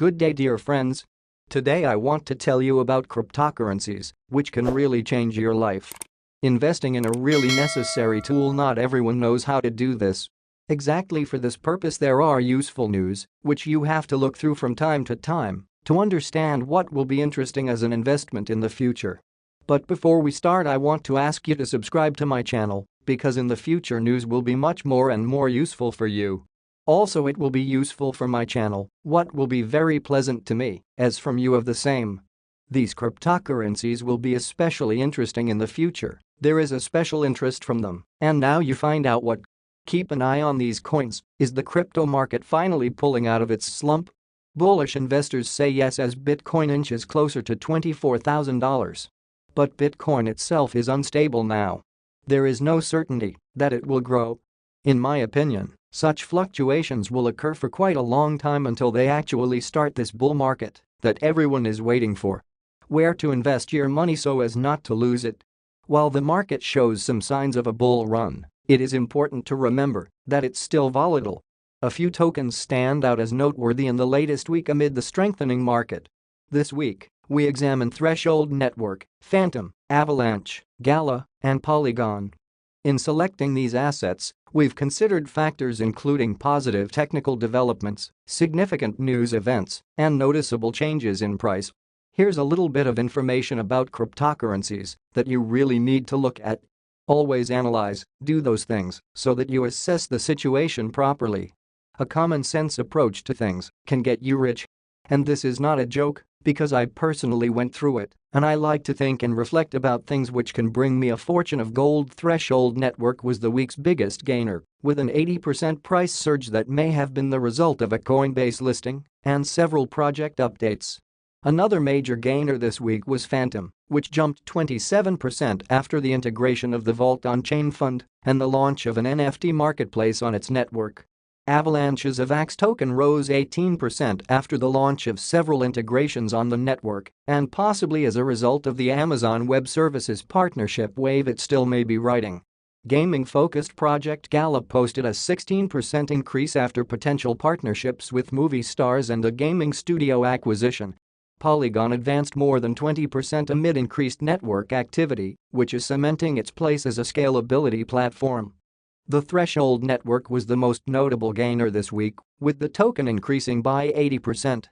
Good day, dear friends. Today I want to tell you about cryptocurrencies, which can really change your life. Investing in a really necessary tool. Not everyone knows how to do this. Exactly for this purpose there are useful news, which you have to look through from time to time to understand what will be interesting as an investment in the future. But before we start, I want to ask you to subscribe to my channel, because in the future news will be much more and more useful for you. Also, it will be useful for my channel, what will be very pleasant to me, as from you of the same. These cryptocurrencies will be especially interesting in the future. There is a special interest from them, and now you find out what. Keep an eye on these coins. Is the crypto market finally pulling out of its slump? Bullish investors say yes as Bitcoin inches closer to $24,000. But Bitcoin itself is unstable now. There is no certainty that it will grow. In my opinion, such fluctuations will occur for quite a long time until they actually start this bull market that everyone is waiting for. Where to invest your money so as not to lose it? While the market shows some signs of a bull run, it is important to remember that it's still volatile. A few tokens stand out as noteworthy in the latest week amid the strengthening market. This week, we examine Threshold Network, Phantom, Avalanche, Gala, and Polygon. In selecting these assets, we've considered factors including positive technical developments, significant news events, and noticeable changes in price. Here's a little bit of information about cryptocurrencies that you really need to look at. Always analyze, do those things so that you assess the situation properly. A common sense approach to things can get you rich. And this is not a joke, because I personally went through it, and I like to think and reflect about things which can bring me a fortune of gold. Threshold Network was the week's biggest gainer, with an 80% price surge that may have been the result of a Coinbase listing and several project updates. Another major gainer this week was Phantom, which jumped 27% after the integration of the Vault on-chain fund and the launch of an NFT marketplace on its network. Avalanche's AVAX token rose 18% after the launch of several integrations on the network, and possibly as a result of the Amazon Web Services partnership wave it still may be riding. Gaming-focused project Gala posted a 16% increase after potential partnerships with movie stars and a gaming studio acquisition. Polygon advanced more than 20% amid increased network activity, which is cementing its place as a scalability platform. The Threshold Network was the most notable gainer this week, with the token increasing by 80%.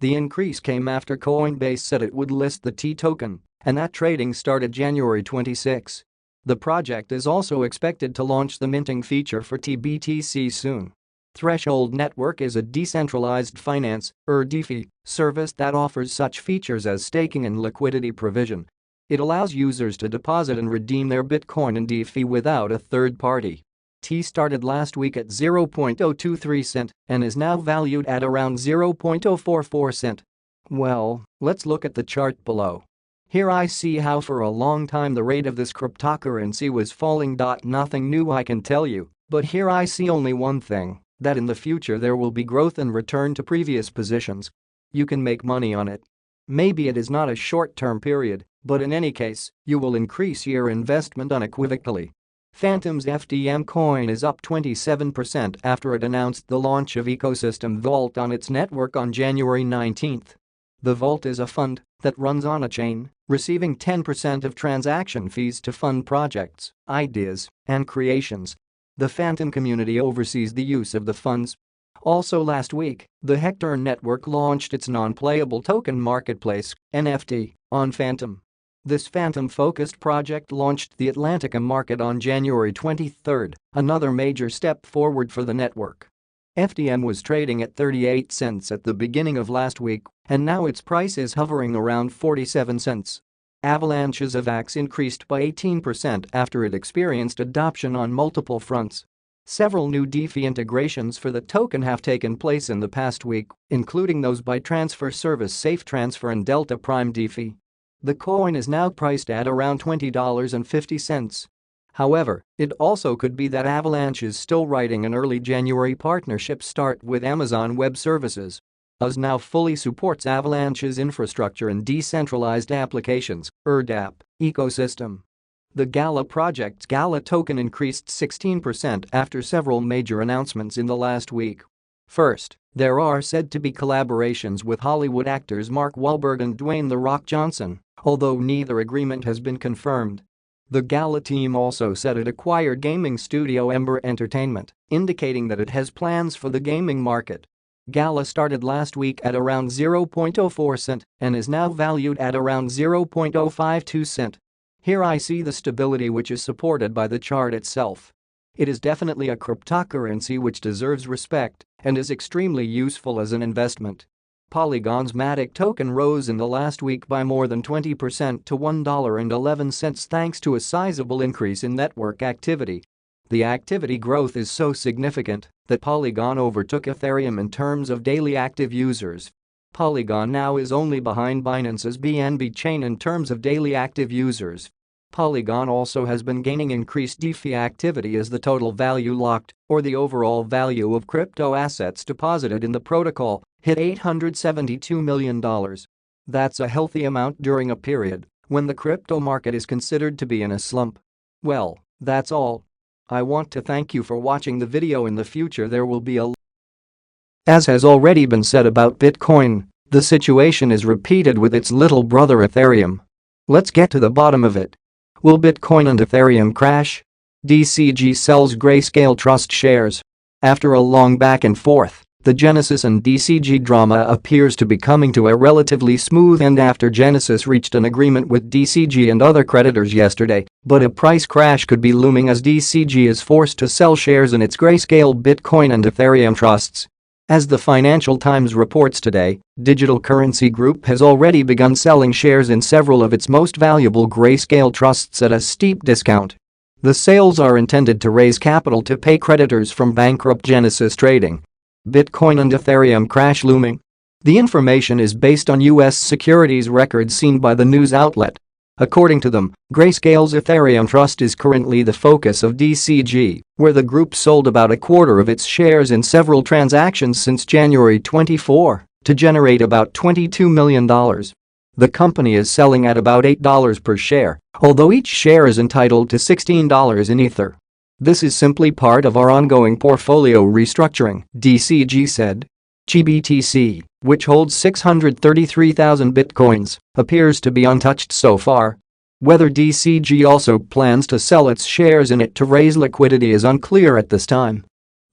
The increase came after Coinbase said it would list the T token, and that trading started January 26. The project is also expected to launch the minting feature for TBTC soon. Threshold Network is a decentralized finance, DeFi, service that offers such features as staking and liquidity provision. It allows users to deposit and redeem their Bitcoin in DeFi without a third party. T started last week at 0.023 cent and is now valued at around 0.044 cent. Well, let's look at the chart below. Here I see how for a long time the rate of this cryptocurrency was falling. Nothing new I can tell you, but here I see only one thing, that in the future there will be growth and return to previous positions. You can make money on it. Maybe it is not a short-term period, but in any case, you will increase your investment unequivocally. Phantom's FDM coin is up 27% after it announced the launch of ecosystem Vault on its network on January 19. The Vault is a fund that runs on a chain, receiving 10% of transaction fees to fund projects, ideas, and creations. The Phantom community oversees the use of the funds. Also last week, the Hector network launched its non-playable token marketplace, NFT, on Phantom. This Phantom-focused project launched the Atlantica market on January 23, another major step forward for the network. FDM was trading at 38 cents at the beginning of last week, and now its price is hovering around 47 cents. Avalanche's AVAX increased by 18% after it experienced adoption on multiple fronts. Several new DeFi integrations for the token have taken place in the past week, including those by transfer service SafeTransfer and Delta Prime DeFi. The coin is now priced at around $20.50. However, it also could be that Avalanche is still riding an early January partnership start with Amazon Web Services. AWS now fully supports Avalanche's infrastructure and decentralized applications (DApp) ecosystem. The Gala project's Gala token increased 16% after several major announcements in the last week. First, there are said to be collaborations with Hollywood actors Mark Wahlberg and Dwayne "The Rock" Johnson, although neither agreement has been confirmed. The Gala team also said it acquired gaming studio Ember Entertainment, indicating that it has plans for the gaming market. Gala started last week at around 0.04 cent and is now valued at around 0.052 cent. Here I see the stability which is supported by the chart itself. It is definitely a cryptocurrency which deserves respect and is extremely useful as an investment. Polygon's Matic token rose in the last week by more than 20% to $1.11 thanks to a sizable increase in network activity. The activity growth is so significant that Polygon overtook Ethereum in terms of daily active users. Polygon now is only behind Binance's BNB chain in terms of daily active users. Polygon also has been gaining increased DeFi activity as the total value locked, or the overall value of crypto assets deposited in the protocol, hit $872 million. That's a healthy amount during a period when the crypto market is considered to be in a slump. Well, that's all. I want to thank you for watching the video. In the future there will be As has already been said about Bitcoin, the situation is repeated with its little brother Ethereum. Let's get to the bottom of it. Will Bitcoin and Ethereum crash? DCG sells Grayscale Trust shares. After a long back and forth, the Genesis and DCG drama appears to be coming to a relatively smooth end after Genesis reached an agreement with DCG and other creditors yesterday, but a price crash could be looming as DCG is forced to sell shares in its Grayscale Bitcoin and Ethereum trusts. As the Financial Times reports today, Digital Currency Group has already begun selling shares in several of its most valuable Grayscale trusts at a steep discount. The sales are intended to raise capital to pay creditors from bankrupt Genesis Trading. Bitcoin and Ethereum crash looming? The information is based on U.S. securities records seen by the news outlet. According to them, Grayscale's Ethereum Trust is currently the focus of DCG, where the group sold about a quarter of its shares in several transactions since January 24 to generate about $22 million. The company is selling at about $8 per share, although each share is entitled to $16 in Ether. This is simply part of our ongoing portfolio restructuring, DCG said. GBTC, which holds 633,000 bitcoins, appears to be untouched so far. Whether DCG also plans to sell its shares in it to raise liquidity is unclear at this time.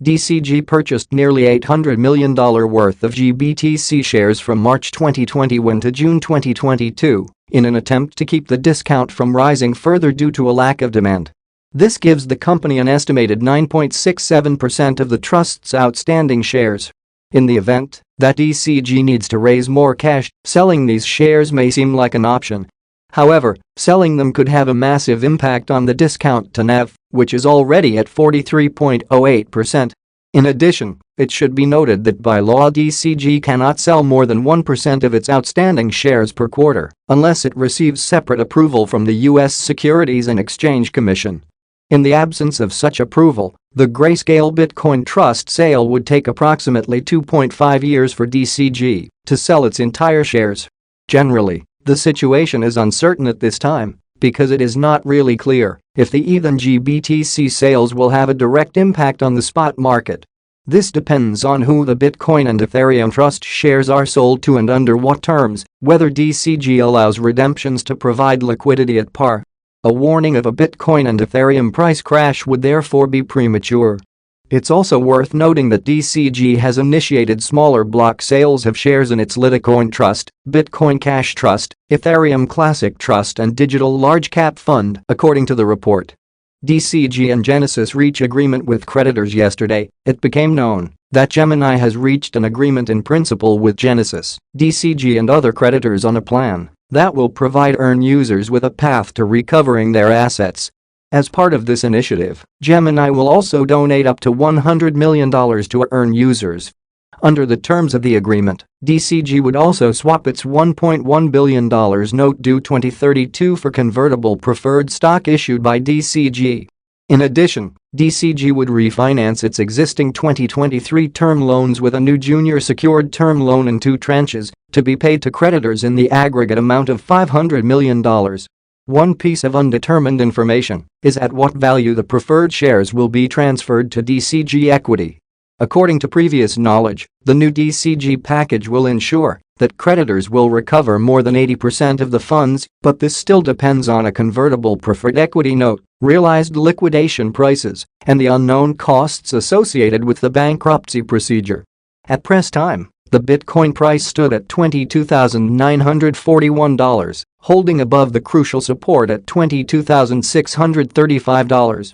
DCG purchased nearly $800 million worth of GBTC shares from March 2021 to June 2022 in an attempt to keep the discount from rising further due to a lack of demand. This gives the company an estimated 9.67% of the trust's outstanding shares. In the event that DCG needs to raise more cash, selling these shares may seem like an option. However, selling them could have a massive impact on the discount to NAV, which is already at 43.08%. In addition, it should be noted that by law DCG cannot sell more than 1% of its outstanding shares per quarter unless it receives separate approval from the U.S. Securities and Exchange Commission. In the absence of such approval, the Grayscale Bitcoin Trust sale would take approximately 2.5 years for DCG to sell its entire shares. Generally, the situation is uncertain at this time because it is not really clear if the ETH and GBTC sales will have a direct impact on the spot market. This depends on who the Bitcoin and Ethereum Trust shares are sold to and under what terms, whether DCG allows redemptions to provide liquidity at par. A warning of a Bitcoin and Ethereum price crash would therefore be premature. It's also worth noting that DCG has initiated smaller block sales of shares in its Litecoin Trust, Bitcoin Cash Trust, Ethereum Classic Trust and Digital Large Cap Fund, according to the report. DCG and Genesis reach agreement with creditors yesterday. It became known that Gemini has reached an agreement in principle with Genesis, DCG and other creditors on a plan that will provide EARN users with a path to recovering their assets. As part of this initiative, Gemini will also donate up to $100 million to EARN users. Under the terms of the agreement, DCG would also swap its $1.1 billion note due 2032 for convertible preferred stock issued by DCG. In addition, DCG would refinance its existing 2023 term loans with a new junior secured term loan in 2 tranches to be paid to creditors in the aggregate amount of $500 million. One piece of undetermined information is at what value the preferred shares will be transferred to DCG equity. According to previous knowledge, the new DCG package will ensure that creditors will recover more than 80% of the funds, but this still depends on a convertible preferred equity note, realized liquidation prices, and the unknown costs associated with the bankruptcy procedure. At press time, the Bitcoin price stood at $22,941, holding above the crucial support at $22,635.